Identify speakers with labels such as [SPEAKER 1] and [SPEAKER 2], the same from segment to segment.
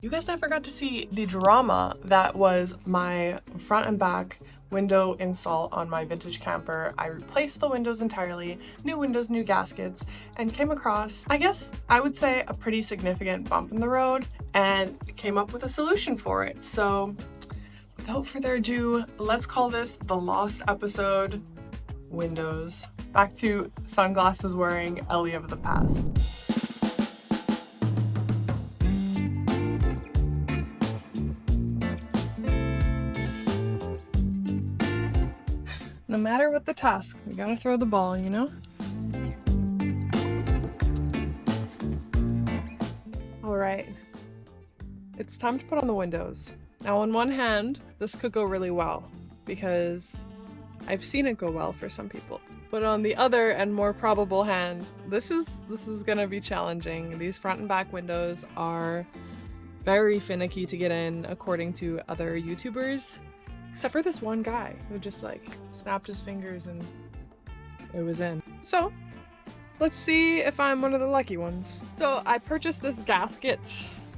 [SPEAKER 1] You guys never got to see the drama that was my front and back window install on my vintage camper. I replaced the windows entirely, new windows, new gaskets, and came across, I guess I would say, a pretty significant bump in the road and came up with a solution for it. So without further ado, let's call this the lost episode, windows. Back to sunglasses wearing Ellie of the past. No matter what the task, we gotta throw the ball, you know? All right, it's time to put on the windows. Now, on one hand, this could go really well because I've seen it go well for some people. But on the other and more probable hand, this is gonna be challenging. These front and back windows are very finicky to get in, according to other YouTubers. Except for this one guy who just like snapped his fingers and it was in. So let's see if I'm one of the lucky ones. So I purchased this gasket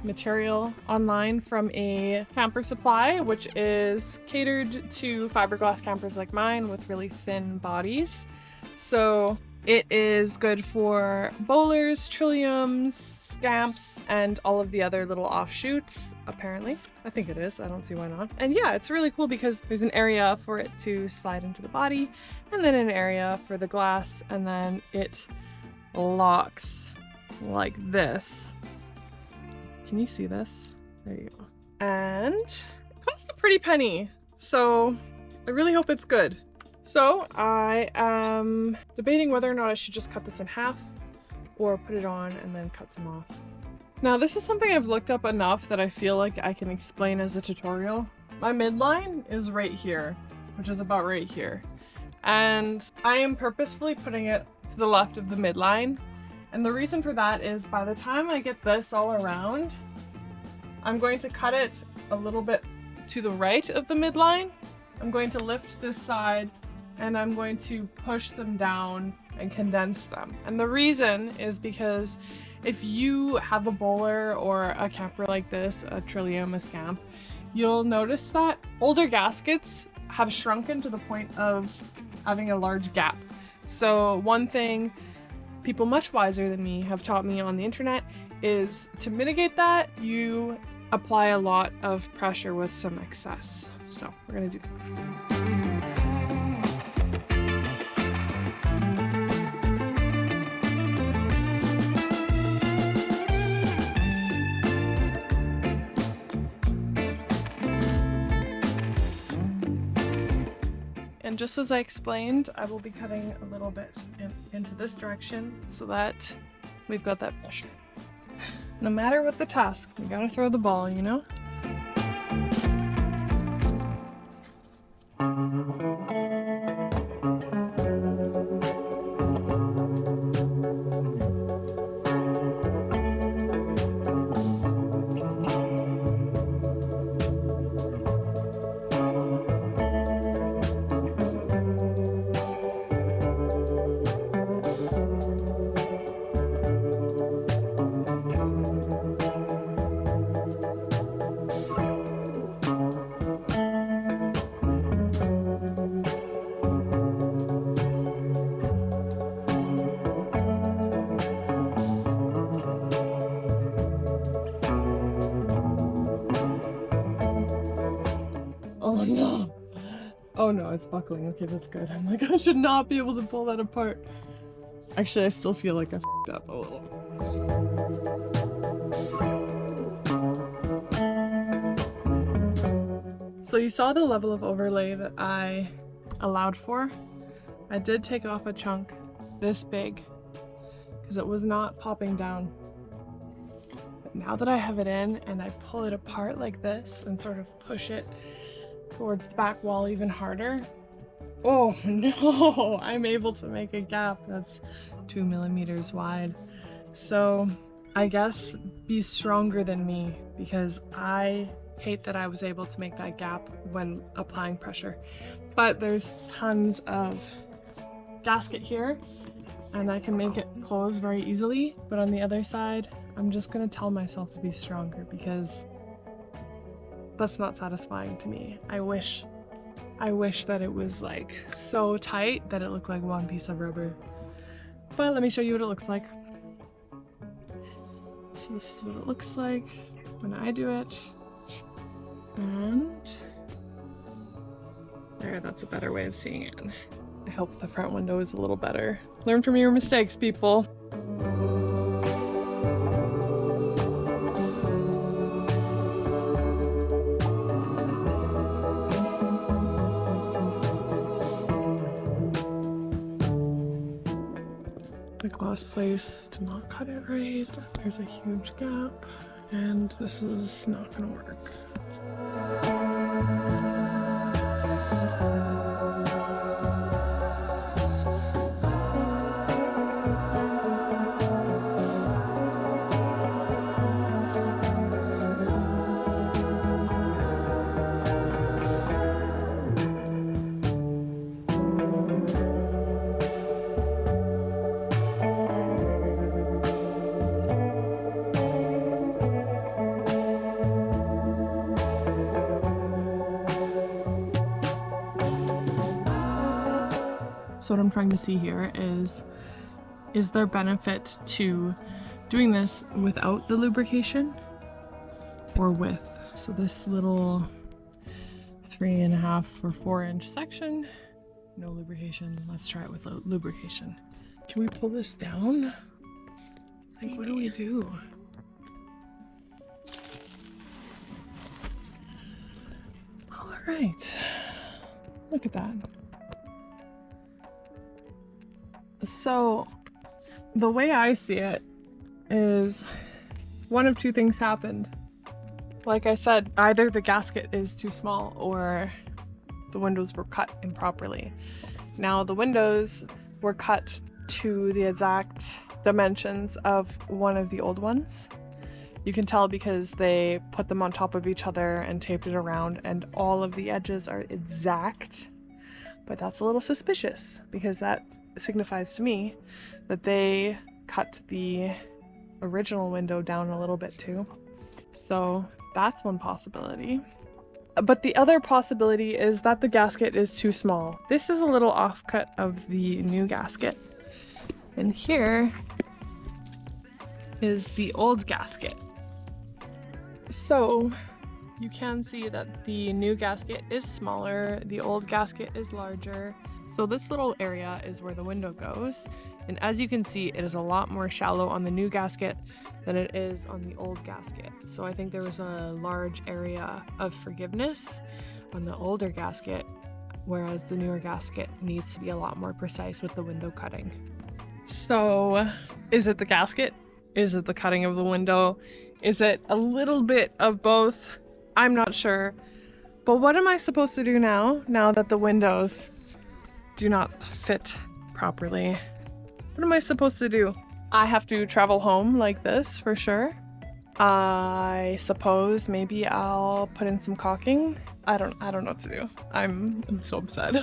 [SPEAKER 1] material online from a camper supply, which is catered to fiberglass campers like mine with really thin bodies. So it is good for Bolers, Trilliums, Scamps, and all of the other little offshoots, apparently. I think it is, I don't see why not. And yeah, it's really cool because there's an area for it to slide into the body, and then an area for the glass, and then it locks like this. Can you see this? There you go. And it cost a pretty penny, so I really hope it's good. So I am debating whether or not I should just cut this in half or put it on and then cut some off. Now, this is something I've looked up enough that I feel like I can explain as a tutorial. My midline is right here, which is about right here. And I am purposefully putting it to the left of the midline. And the reason for that is by the time I get this all around, I'm going to cut it a little bit to the right of the midline. I'm going to lift this side and I'm going to push them down and condense them. And the reason is because if you have a Boler or a camper like this, a Trillium, a Scamp, you'll notice that older gaskets have shrunken to the point of having a large gap. So one thing people much wiser than me have taught me on the internet is to mitigate that, you apply a lot of pressure with some excess. So we're gonna do that. And just as I explained, I will be cutting a little bit into this direction so that we've got that pressure. No matter what the task, we gotta throw the ball, you know? Oh no. Oh no, it's buckling. Okay, that's good. I'm like, I should not be able to pull that apart. Actually, I still feel like I f***ed up a little. So you saw the level of overlay that I allowed for. I did take off a chunk this big because it was not popping down. But now that I have it in and I pull it apart like this and sort of push it towards the back wall even harder. Oh no, I'm able to make a gap that's 2 millimeters wide. So I guess be stronger than me because I hate that I was able to make that gap when applying pressure. But there's tons of gasket here and I can make it close very easily. But on the other side, I'm just gonna tell myself to be stronger because That's not satisfying to me. I wish that it was like so tight that it looked like one piece of rubber. But let me show you what it looks like. So this is what it looks like when I do it. And there, that's a better way of seeing it. I hope the front window is a little better. Learn from your mistakes, people. The glass place did not cut it right. There's a huge gap, and this is not gonna work. So what I'm trying to see here is there benefit to doing this without the lubrication or with? So this little 3.5 or 4-inch section, no lubrication. Let's try it with lubrication. Can we pull this down? Like, what do we do? All right, look at that. So the way I see it is one of two things happened. Like I said, either the gasket is too small or the windows were cut improperly. Now the windows were cut to the exact dimensions of one of the old ones. You can tell because they put them on top of each other and taped it around, and all of the edges are exact. But that's a little suspicious because that signifies to me that they cut the original window down a little bit too. So that's one possibility. But the other possibility is that the gasket is too small. This is a little offcut of the new gasket. And here is the old gasket. So you can see that the new gasket is smaller, the old gasket is larger. So this little area is where the window goes, and as you can see, it is a lot more shallow on the new gasket than it is on the old gasket. So I think there was a large area of forgiveness on the older gasket, whereas the newer gasket needs to be a lot more precise with the window cutting. So is it the gasket? Is it the cutting of the window? Is it a little bit of both? I'm not sure. But what am I supposed to do now that the windows do not fit properly? What am I supposed to do? I have to travel home like this for sure. I suppose maybe I'll put in some caulking. I don't know what to do. I'm so upset.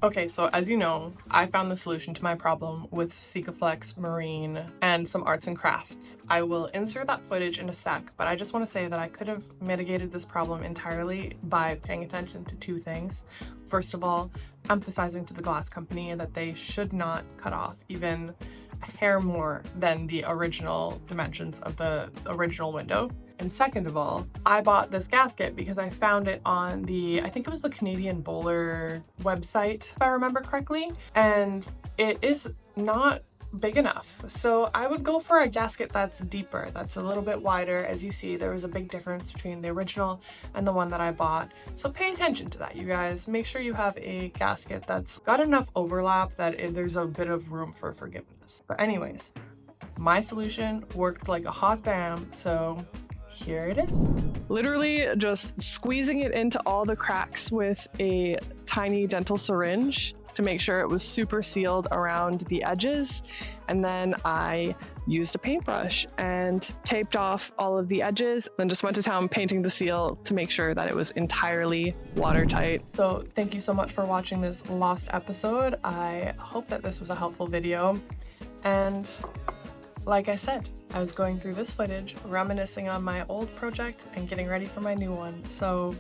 [SPEAKER 1] Okay, so as you know, I found the solution to my problem with Sikaflex Marine and some arts and crafts. I will insert that footage in a sec, but I just want to say that I could have mitigated this problem entirely by paying attention to two things. First of all, emphasizing to the glass company that they should not cut off even a hair more than the original dimensions of the original window. And second of all, I bought this gasket because I found it on I think it was the Canadian Boler website, if I remember correctly, and it is not big enough. So I would go for a gasket that's deeper, that's a little bit wider. As you see, there was a big difference between the original and the one that I bought. So pay attention to that, you guys. Make sure you have a gasket that's got enough overlap that there's a bit of room for forgiveness. But anyways, my solution worked like a hot damn, so here it is. Literally just squeezing it into all the cracks with a tiny dental syringe to make sure it was super sealed around the edges. And then I used a paintbrush and taped off all of the edges, then just went to town painting the seal to make sure that it was entirely watertight. So thank you so much for watching this lost episode. I hope that this was a helpful video, and like I said, I was going through this footage, reminiscing on my old project and getting ready for my new one. So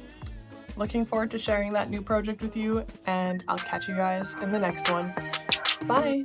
[SPEAKER 1] looking forward to sharing that new project with you, and I'll catch you guys in the next one. Bye!